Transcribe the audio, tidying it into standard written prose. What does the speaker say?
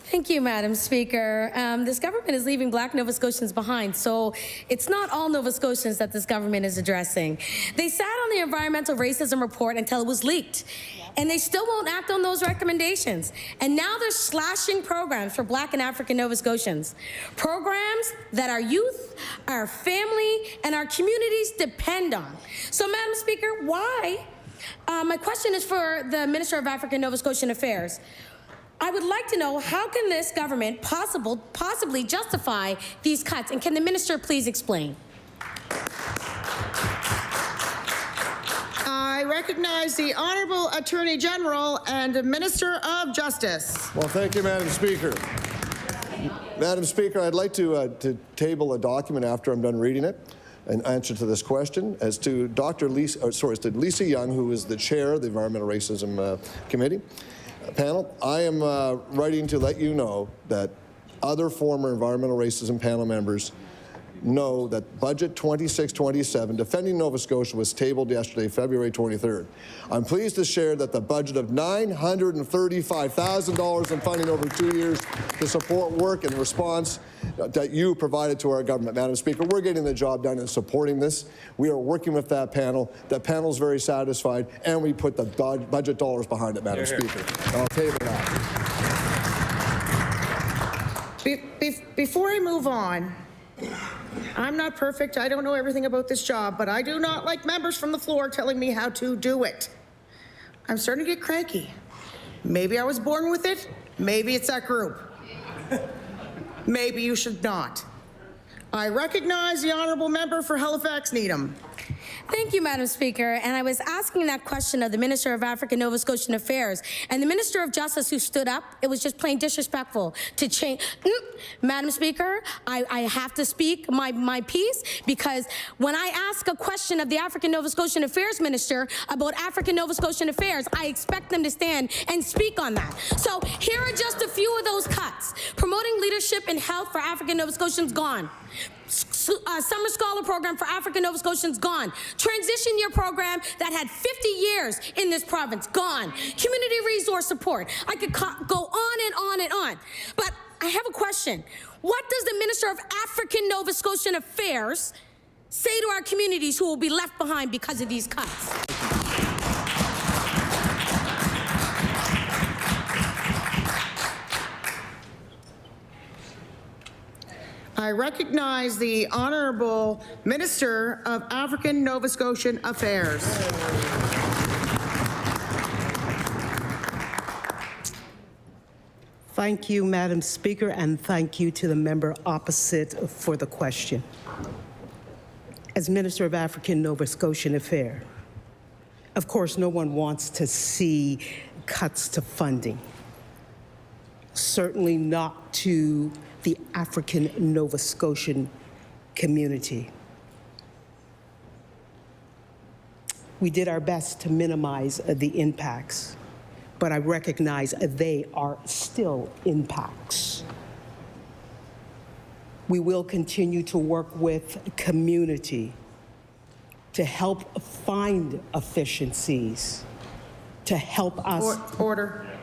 Thank you, Madam Speaker. This government is leaving Black Nova Scotians behind, so it's not all Nova Scotians that this government is addressing. They sat on the environmental racism report until it was leaked, and they still won't act on those recommendations. And now they're slashing programs for Black and African Nova Scotians, programs that our youth, our family, and our communities depend on. So, Madam Speaker, why? My question is for the Minister of African Nova Scotian Affairs. I would like to know, how can this government possibly justify these cuts, and can the minister please explain? I recognize the Honourable Attorney General and Minister of Justice. Well, thank you, Madam Speaker. Madam Speaker, I'd like to table a document after I'm done reading it in answer to this question as to Lisa Young, who is the chair of the Environmental Racism Committee panel. I am writing to let you know that other former environmental racism panel members know that Budget 2627, Defending Nova Scotia, was tabled yesterday, February 23rd. I'm pleased to share that the budget of $935,000 in funding over 2 years to support work and response that you provided to our government. Madam Speaker, we're getting the job done in supporting this. We are working with that panel. That panel is very satisfied, and we put the budget dollars behind it, Madam Speaker. And I'll table that. Before I move on, I'm not perfect. I don't know everything about this job, but I do not like members from the floor telling me how to do it. I'm starting to get cranky. Maybe I was born with it. Maybe it's that group. Maybe you should not. I recognize the honourable member for Halifax Needham. Thank you, Madam Speaker. And I was asking that question of the Minister of African Nova Scotian Affairs and the Minister of Justice, who stood up. It was just plain disrespectful to change. Madam Speaker, I have to speak my piece, because when I ask a question of the African Nova Scotian Affairs Minister about African Nova Scotian Affairs, I expect them to stand and speak on that. So here are just a few of those cuts. Promoting leadership and health for African Nova Scotians, gone. Summer Scholar Program for African Nova Scotians, gone. Transition Year Program that had 50 years in this province, gone. Community Resource Support. I could go on and on and on. But I have a question. What does the Minister of African Nova Scotian Affairs say to our communities who will be left behind because of these cuts? I recognize the Honourable Minister of African Nova Scotian Affairs. Thank you, Madam Speaker, and thank you to the member opposite for the question. As Minister of African Nova Scotian Affairs, of course, no one wants to see cuts to funding. Certainly not to the African Nova Scotian community. We did our best to minimize the impacts, but I recognize they are still impacts. We will continue to work with community to help find efficiencies, to help us. Order.